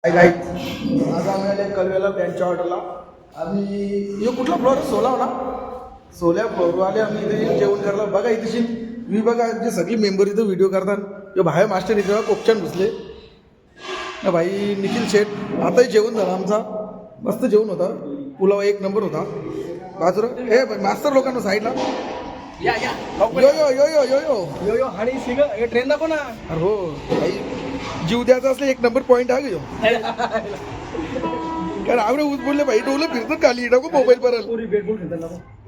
आज आम्ही आले कलवेला त्यांच्या ऑर्डरला. आम्ही कुठला फ्लोअर 16 हो ना, 16 फ्लोअर आले आम्ही इथे जेवण करायला. बघा इथे मी बघा जे सगळी मेंबर इथं व्हिडिओ करतात. जो बाहेर मास्टर इथे कोपच्यान घुसले ना भाई. निखिल शेठ आताही जेवण झालं आमचा, मस्त जेवण होता. पुलाव एक नंबर होता. बाजूला हे मास्तर लोकांना साईडला या या यो यो यो यो यो यो यो यो आणि सिंग हे ट्रेन दाखव ना. अरे हो भाई, जीव द्यायचा असले एक नंबर पॉईंट आहे का. कारण आवडे ऊस बोलले भाई डोलं फिरतात खाली नको मोबाईल पर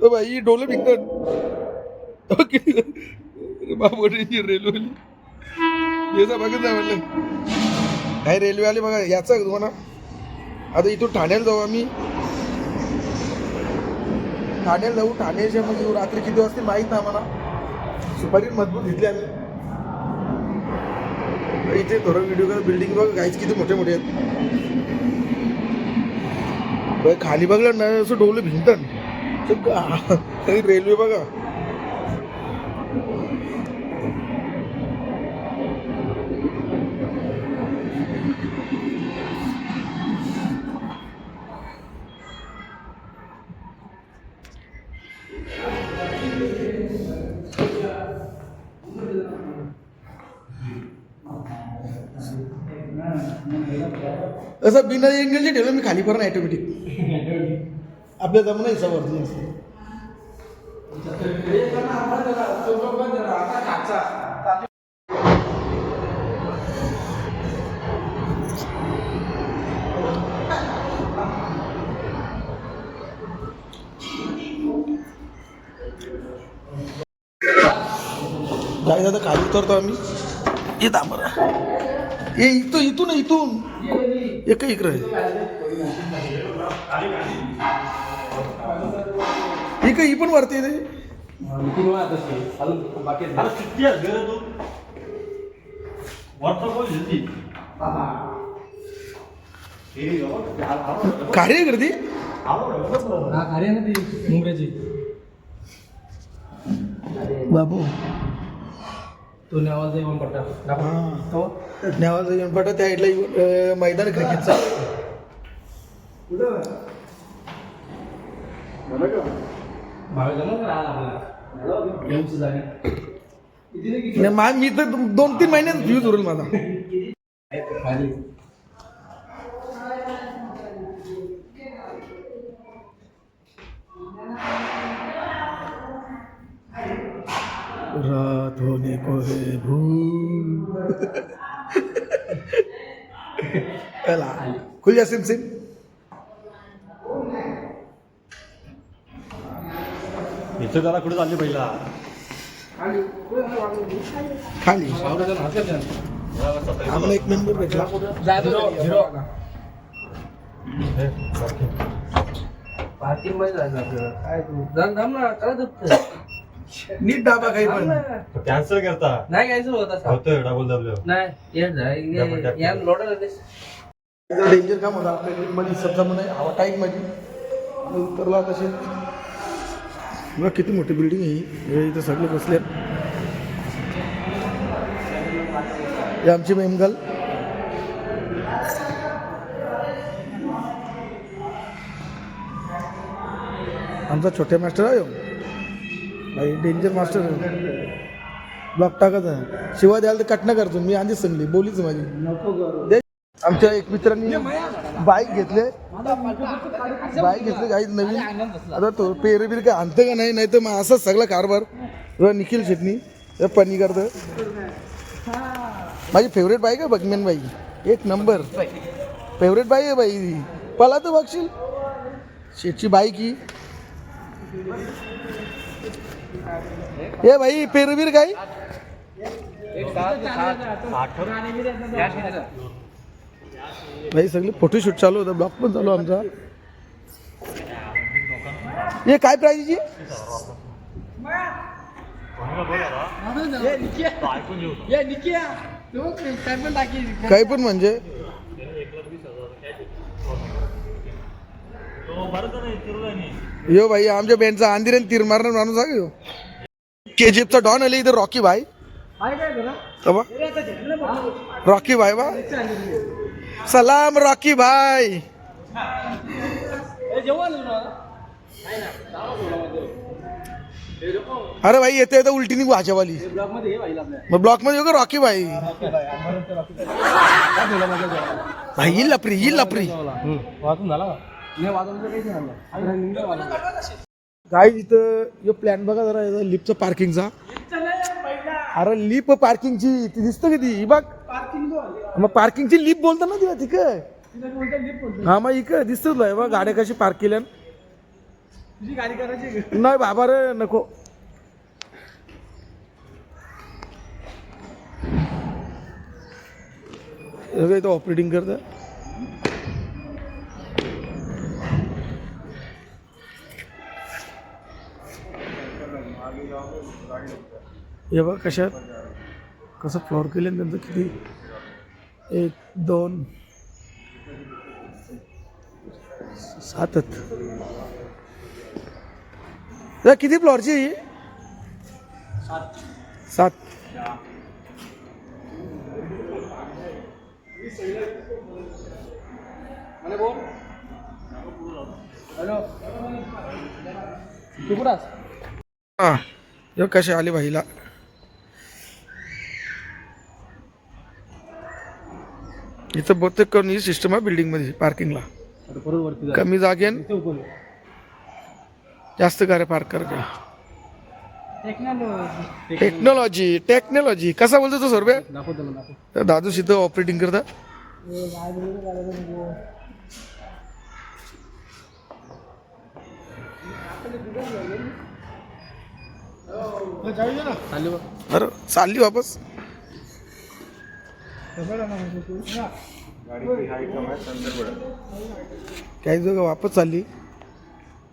भाई डोलं फिरतात बाबा रेल्वे याचा बघत नाही म्हणलं काय रेल्वे आले बघा याचा तुम्हाला. आता इथून ठाण्याला जाऊ आम्ही. ठाण्याला जाऊ. ठाण्याच्या म्हणजे रात्री किती वाजता माहीत नाही आम्हाला. सुपारी मजबूत घेतली आम्ही. इथे थोडं व्हिडिओ करा. बिल्डिंग बघा गाईच किती मोठे मोठे आहेत. खाली बघलं ना असं डोलं भिंतात. रेल्वे बघा. असं बिना एंगलचे ठेवलं मी खाली पर्यंत ऑटोमॅटिक आपल्या जमून हिसाबवरती असते. काय दादा खाली उतरतो आम्ही. येत आम्हाला ये इथून इथून एक इकडे ही पण वरती रे. कार्य करते मुंबईची बाबू. तो नेवाजा येऊन पडता. नेवाजा येऊन पडता त्या साईडला मैदान क्रिकेटचा. मी तर 2-3 महिन्यात व्ह्यूज उरेल माझा. रात होने को है भूल. खुल जा सिम सिम. इथं त्याला कुठे चालली पहिला खाली आम्हाला एक मेंबर भेटला. पार्किंग मध्ये जायचं आपल्याला. काय तू ना नीट डाबा काही पण कॅन्सल करता नाही कॅन्सल होत असं होतं डबल दबलं नाही या लोडर डेंजर काम होतं आपल्या मध्ये सध्या म्हणे हवा टाईम मध्ये उतरला तसे. बघा किती मोठी बिल्डिंग आहे ही. इथं सगळे बसले. हे आमची मेमगल. आमचा छोटे मास्टर आहे भाई. डेंजर मास्टर ब्लॉक टाकायचा. शिवाय द्यायला तर कट न करतो मी. आधीच सांगली बोलीच माझी. आमच्या एक मित्रांनी बाईक घेतले काही नवीन. आता तो पेरबीर काय आणतं का नाही तर मग असंच सगळा कारभार निखिल शेटनी पन्नी करतं. माझी फेवरेट बाईक आहे बघमेन बाई. एक नंबर फेवरेट बाईक आहे बाई. पला तर बघशील शेटची बाईक ही. ए भाई पेरबीर काय भाई सगळे फोटोशूट चालू होतं. ब्लॉग पण चालू आमचा. हे काय प्राईजची काही पण म्हणजे यो भाई आमच्या बँडचा अंदिरेन तीर मारणार माणूस आहे यो. केजीएफचा डॉन आले इथं रॉकी भाई. रॉकी भाई बा सलाम रॉकी भाई. अरे भाई येते येते उलटी निघू भाच्यावाली. मग ब्लॉक मध्ये येऊ का रॉकी भाई. भाई येईल लपरी येईल लपरी. काय इथं प्लॅन बघा जरा लिफ्टचं पार्किंगचा. अरे लिप पार्किंगची ती दिसतं का ती बघ. मग पार्किंगची लिप बोलतो ना तिला ठीक आहे. हा मग इकडे दिसतच नाही बघ गाड्या कशी पार्क केल्या. गाडी करायची नाही बाबा रे नको. इथं ऑपरेटिंग करतं. हे बघ कशात कसं फ्लोर केलं त्यांचं किती 1 2 7 किती फ्लोअरची ही 7. हा हे कसे आले भाईला. इथं बहुतेक करून ही सिस्टम आहे बिल्डिंग मध्ये पार्किंगला. कमी जागेन जास्त गाड्या पार्क करायच्या. टेक्नॉलॉजी कसा बोलतो तो सर्वे. दादू इथं ऑपरेटिंग करता. अरे चालली वापस. काही जग वापस चालली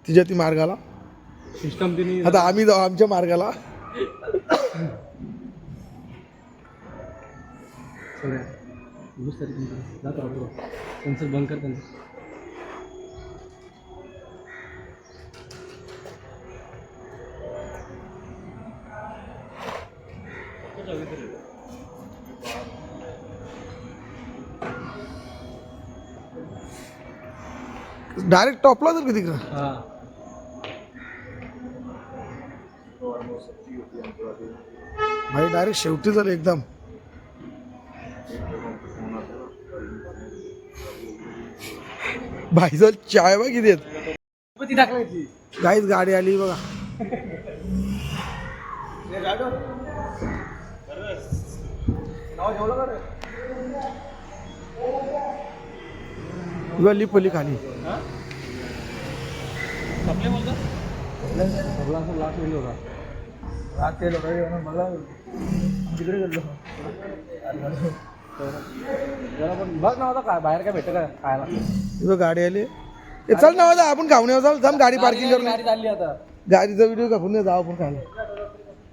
तिच्या ती मार्गाला. आता आम्ही जाऊ आमच्या मार्गाला. बंद कर त्यांचं. डायरेक्ट टॉपला जर किती भाई डायरेक्ट शेवटी झालं एकदम. भाई जर चाय बघ किती गाईच गाडी आली बघा. लिपली खाली. बघ ना होता काय बाहेर काय भेटत काय खायला. गाडी आली. चल ना होता आपण खाऊन येऊ. जाऊ गाडी पार्किंग करून. गाडी चालली आता. गाडीचा व्हिडिओ कापून जाऊ आपण खायला.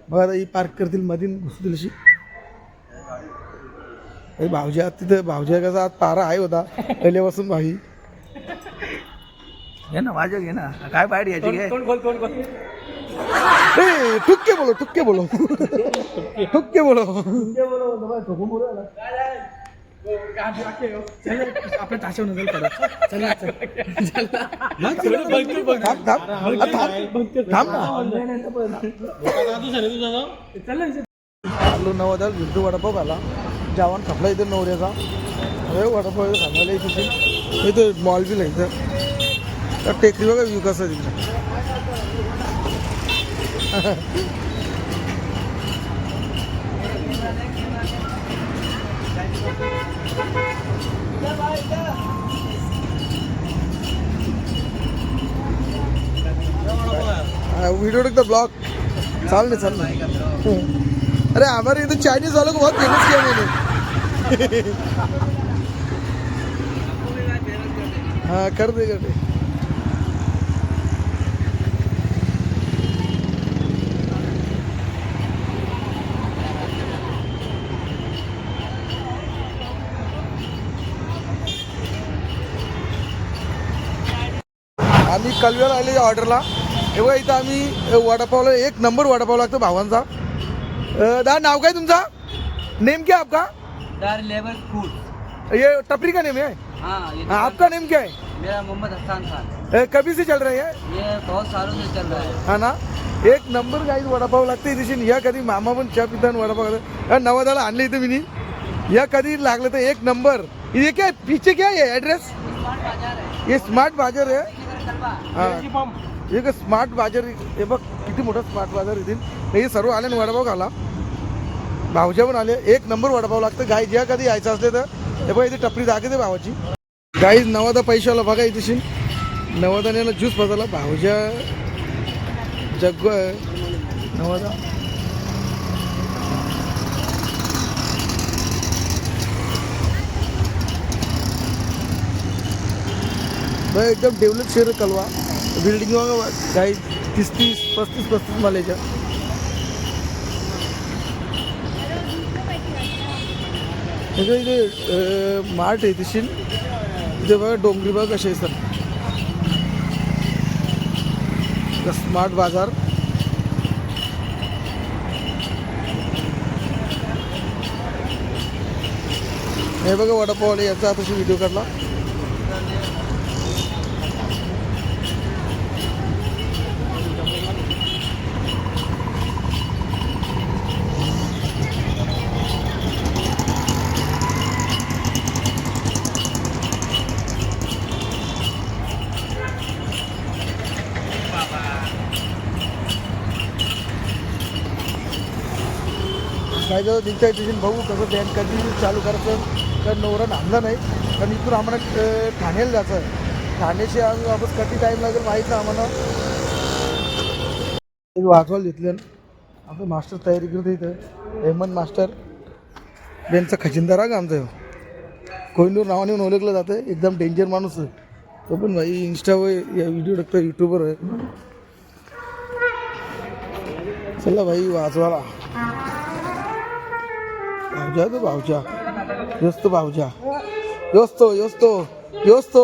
बघा आता ही पार्क करतील मधीन घुसतील अशी. भाऊजी आज तिथं भाऊजी कसा आज पारा आहे होता पहिल्यापासून. भाई घे ना माझ्या घे ना काय बाहेर यायची घे. ठुक्के बोलो ठुक्के बोलो ठुक्के बोलो. आपल्या ताशावर नजर पडत. नवदा विरुद्ध वडापाव आला. जेवण खपला इथं नवऱ्याचा. वडापाव सांगायला इथे इथं मॉल बी इथं टेकरी बघा व्यू कसा तिथं. वीडियो टेक द ब्लॉग चाल नहीं. अरे हमारे इधर चाइनीज वालों को बहुत फेमस किया मैंने. हाँ कर दे. आम्ही कलव्याला आले ऑर्डरला. हे बघा इथं आम्ही वडापावला 1 नंबर वडापाव लागतो भावांचा. दादा नाव काय तुमचा. नेम क्या आपका. दार लेवल फूड. ये टपरी का नेम है? हाँ ये हाँ, आपका नेम क्या है? मेरा मोहम्मद हसन खान। कभी से चल रही है? ये बहुत सालों से चल रहा है। हा ना. एक नंबर गाईज वडापाव लागते दिशी. या कधी मामा पण चहा पिता आणि वडापाव खाता. नवादाला आणले इथे मी. या कधी लागलं तर एक नंबर. ये क्या पीछे क्या है एड्रेस? ये स्मार्ट बाजार है. हाँ ये का स्मार्ट बाजार. हे बघ किती मोठा स्मार्ट बाजार इथे. हे सर्व आले आणि वडापाव खाला. भाऊजा पण आले. एक नंबर वडापाव लागतं गाई. ज्या कधी यायचं असले तर हे बघा इथे टपरी दाखवते भावाची. गाईज नवादा पैशाला बघा इथे. नवादाने ज्यूस बदलला भाऊजा जग्गू आहे नवादा. एकदम डेव्हलप शहर कलवा. बिल्डिंग काही 30-35 मालेच्या. इथे मार्ट आहे दिशील. इथे बघा डोंगरी बघा कसे असतात. स्मार्ट बाजार. हे बघा वडापावले याचा आता व्हिडिओ काढला. काय जवळ दिसतंय तिथे भाऊ कसं बँक कधी चालू करायचं तर नवरा थांबला नाही. कारण इथून आम्हाला ठाण्याला जायचं आहे. ठाण्याशी आम्ही वापस किती टाईम लागेल माहीत नाही आम्हाला. एक वाचवायला घेतलं. आपलं मास्टर तयारी करतो इथं. हेमंत मास्टर त्यांचा खजिनदार आहे का आमचा. कोहिनूर नावाने ओळखलं जातं. एकदम डेंजर माणूस आहे तो पण. भाई इंस्टावर या व्हिडिओ टाकतो. यूट्यूबर आहे. चला भाई वाचवाला. भावजा तो भावजा योस्तो भावजा योस्तो योस्तो योस्तो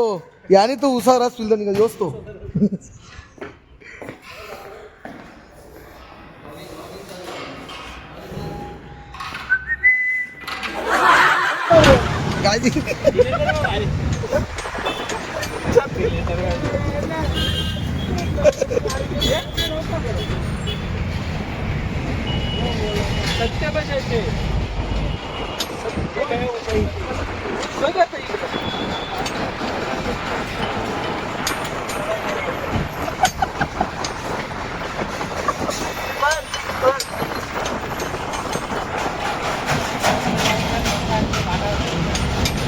याने तो उसारा सुलदा निघा योस्तो.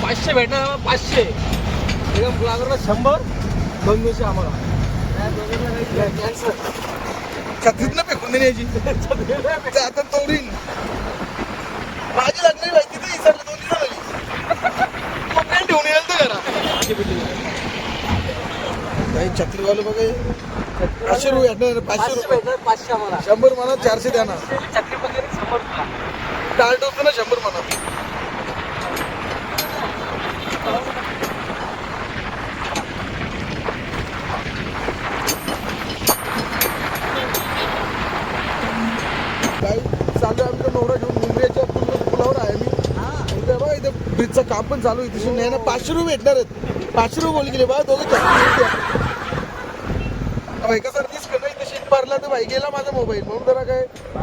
पाचशे भेटणार 500 एकदम लागला 100 200 आम्हाला. छत्रीत ना फेकून देण्याची आता तोडीन. माझी लागणारी माहिती तर इसरलं 2 दिवस झाली. कोपऱ्यात ठेवून येईल तर घरा. काही छत्रीवाले बघा 500 रुपये भेटणार. 500 रुपये 500 आम्हाला. 100 म्हणा 400 द्या ना. चक्री पकडे 100 रुपये. टाळट होतं ना 100 म्हणा. काही चालू आहे आमचा नवरा घेऊन मुंबईच्या पुलावर आहे मी. इथे बघा इथे ब्रिजचं काम पण चालू आहे. तिथे नाही ना 500 रुपये भेटणार आहेत. 500 रुपये बोल गेले बा दोघे चक्री. भाई कसं रिस्क नाही तशी पारला तर भाई गेला माझा मोबाईल. म्हणून जरा काय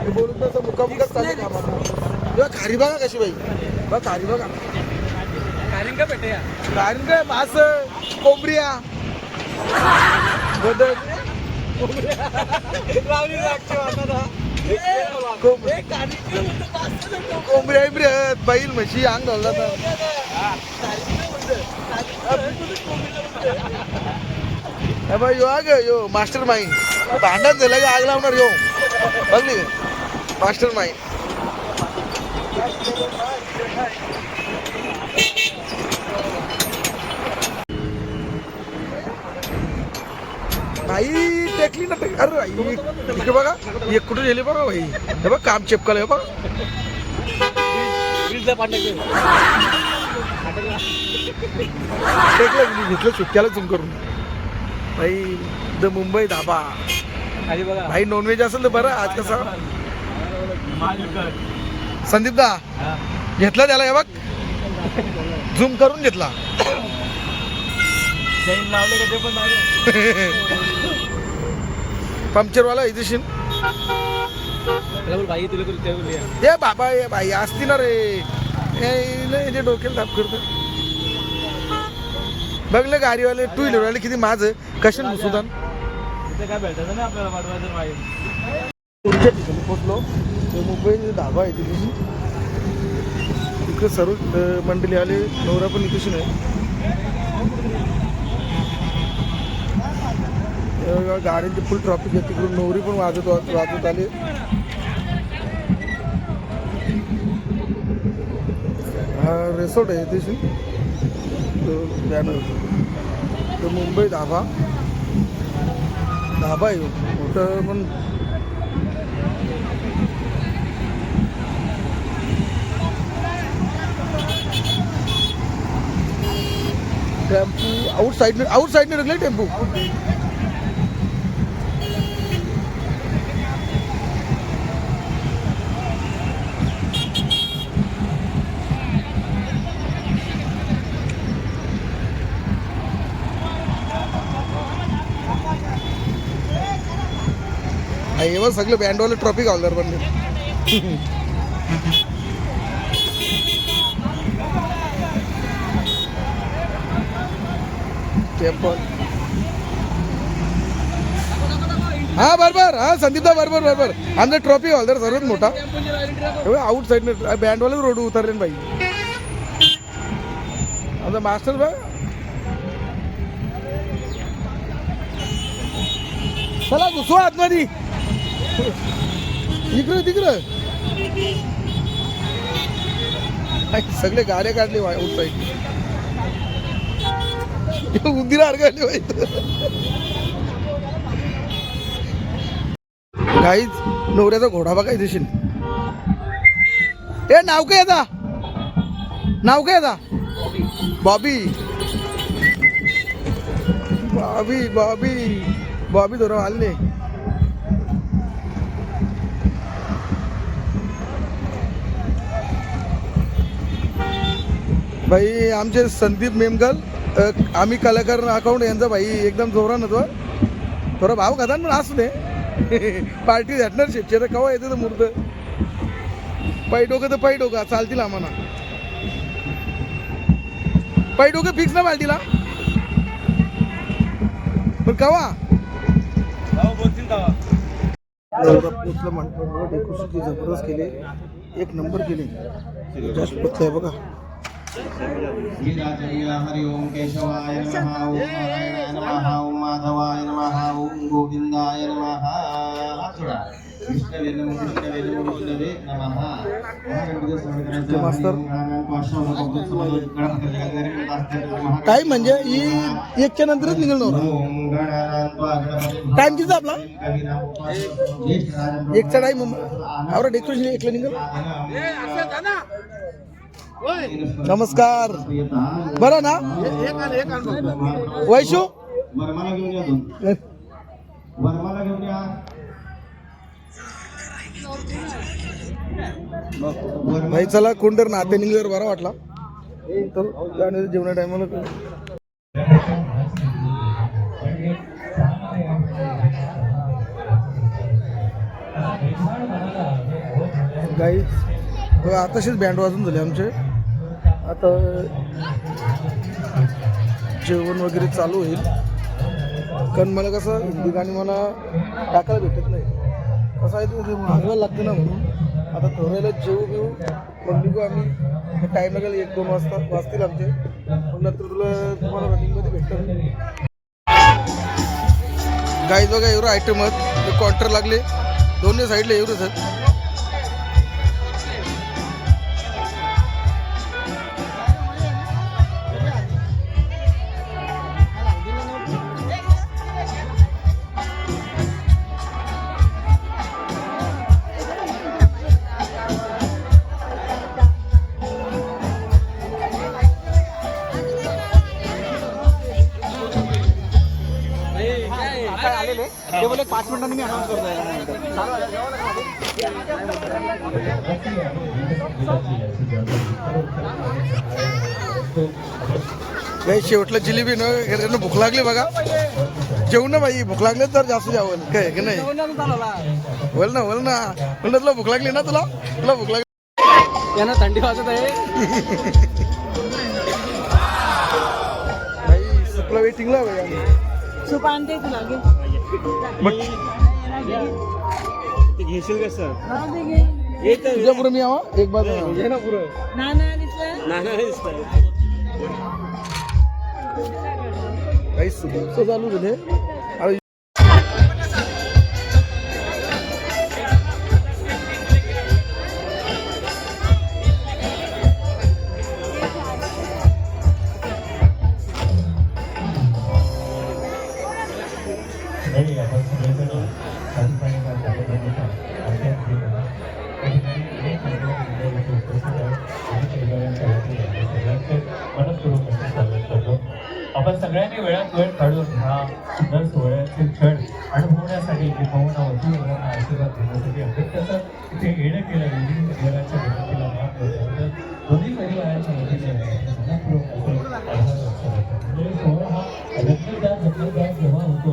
बोलून तसं मुकामुकाच चालू कामाला. तेव्हा खारी बघा कशी बाई. बघा खारी बघा. कारण का भेटे कारण काय मास कोंबड्या बदक कोंबड्या बिब्र्यात बैल म्हशी अंग घालला तर यो आग यो मास्टर माइंड. भांडण झालं की आग लावणार यो. बघली का मास्टर माइंड. आई टेकली ना टेक. अरे आई इकडे बघा एक कुठे गेले बघा भाई. हे बघ काम चिपकलं हे बघा. टेकलं घेतलं चुटक्याला झुम करून. भाई द मुंबई धाबा. भाई नॉनव्हेज असेल तर बरं. आज कसं संदीप दा घेतलं त्याला हे बघ. झूम करून घेतला. चैन लावले का ते पण लावले. पंक्चरवाला इथेशील. त्याला बोल भाई तुला ते बोलूया. ए बाबा ए बाई असती ना रे. हे डोक्याला ताप करतो. बघले गाडीवाले टू व्हीलरवाले किती माझं कशाने घुसुदान. तिथे काय भेटायचं ना आपल्याला वाटवायचं मागे. पुढच्या ठिकाणी पोचलो. मुंबई धाबा आहे तिथे. तिकडे सर्व मंडळी आले. नवरा पण इथेशी नाही. गाड्यांची फुल ट्रॉफिक आहे. तिकडून नवरी पण वाजत आले. हा रिसॉर्ट आहे इथेशी. तो मुंबई धाबा आहे मोठं पण. टेम्पू आउट साइडने रखले टेम्पू. हे सगळे बँडवाले ट्रॉफिक हॉल्डर बनले. टेम्पल. हा बरोबर. हा संदीपदा बरोबर. आमचा ट्रॉफिक हॉल्डर सर्वात मोठा. आउट साईडने बँडवाले रोड उतरले बाई. आमचा मास्टर बघ. चला घुसू आतमध्ये. इकडं तिकडं सगळे गाड्या काढले आउट साईड. उंदीर अडकायले वाईट. काहीच नवऱ्याचा घोडा बघा दिसेल. ए नाव काय आता. बॉबी धरून आले. भाई आमचे संदीप मेमगल. आम्ही कलाकार अकाउंट यांचा भाई एकदम जोरान होतो. थोडा भाव खाता पण असू दे. पार्टी भेटणार शेटची. आता केव्हा येते तर मूर्त. पाय डोकं चालतील आम्हाला. पाय डोकं फिक्स ना पार्टीला. पण केव्हा पोचलं म्हणतो. डेकोरेशन जबरदस्त केले. एक नंबर केले. जास्त पोचलंय बघा. हरि ओम केशवाय नमः. ओम नारायणाय नमः. ओम माधवाय नमः. ओम गोविंदाय नमः. विष्णवे नमः. टाइम म्हणजे एकच्या नंतरच निघाल. टाइम किती आपला. एकचा टाइम. आवरा डेकोरेशन एकला निघाल. नमस्कार. बरं ना वैशू. वर्माला घेऊन या. वर्माला घेऊन या. भाई चला कोणतर नाते निघल्यावर बरा वाटला. तर जेवणा टायमाला गाईच आताशीच बँड वाजून झाले आमचे. आता जेवण वगैरे चालू होईल. कारण मला कसं हिंदी गाणी मला टाकायला भेटत नाही. कसं आहे ते मागवायला लागते ना. म्हणून आता थोड्याला जेवू मग निघू आम्ही. टाईम लागेल 1-2 वाजतील आमचे. मग नंतर तुम्हाला रनिंगमध्ये भेटतात. गाईज बघा एवढं आयटम आहेत. काउंटर लागले दोन्ही साईडला एवढंच आहेत. काय आलेले ते बोले 5 मिनिटांनी मी अनाऊन्स काही शेवटला जिलेबी न घरानं भूक लागली बघा. जेवण ना बाई, भूक लागली तर जास्त जेवण काय की नाही. बोल ना म्हणलं तुला भूक लागली ना, तुला भूक लागली. यांना थंडी वाजत आहे. भाई सुपला वेटिंगला भाई. सूप आणते तुला घे. घेशील का सर? तुझ्या पुढे मी यावं एक बाजू घे ना पुरं. नाना दिसलं? नाना दिसतंय. काही सुबह चालू झाले. अरे नाही आपण सगळेजण साधुपाणीला मनपूर्वक स्वागत करतो. आपण सगळ्यांनी वेळात वेळ काढून हा सुंदर सोहळ्याचे क्षण अनुभवण्यासाठी किंवा वधूवरांना आशीर्वाद देण्यासाठी अपेक्षाचं इथे येणं केलं. विविध परिवाराच्या विनंतीला मान देतो. दोन्ही परिवाराच्या वतीने मनपूर्वक असं आभार व्यक्त करतो. म्हणजे सोहळा हा रत्नदान जेव्हा होतो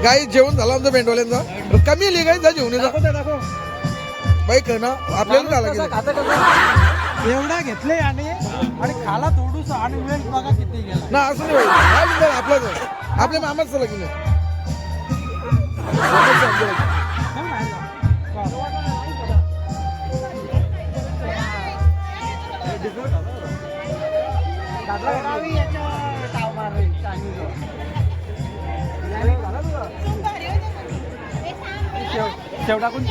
गाई जेवण झालं आमचं मेंढवाल्यांचा. कमी आली गाई जा जेवण दाखव. बाई का ना आपल्याला का लागेल एवढा घेतले आणि खाला थोडूस आणि वेळ बघा किती गेला. ना असं नाही भाई. काय आपलं आपल्या मामाच लगीन आहे. शेवटाकून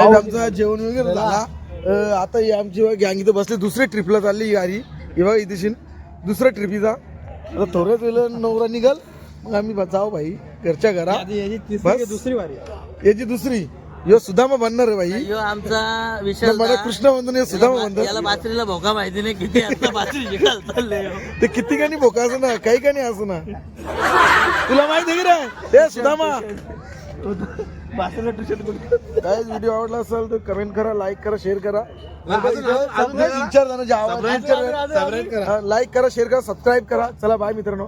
गाईज आमचं जेवण वगैरे झाला. आता ही आमची गँग इथं बसली, दुसरी ट्रिपला चालली ही गाडी. हे बघा इथे दुसऱ्या ट्रिपीचा. आता थोड्याच वेळेला नवरा निघाल, मग आम्ही जाऊ भाई घरच्या घरा. बस. दुसरी वारी याची दुसरी यो सुदामा बनणार आहे भाई. यो आमचा विषय मला कृष्ण बंधन हे सुदामा याला बंधन. बाजरीला भोका माहिती नाही किती आता बाजरी जिंकाल चालले ते किती कानी भोका असं ना, काही कानी असं ना. तुला माहिती आहे की रे ते सुदामा. काय व्हिडिओ आवडला असेल तर कमेंट करा, लाईक करा, शेअर करा. लाईक करा, शेअर करा, सबस्क्राईब करा. चला बाय मित्रांनो.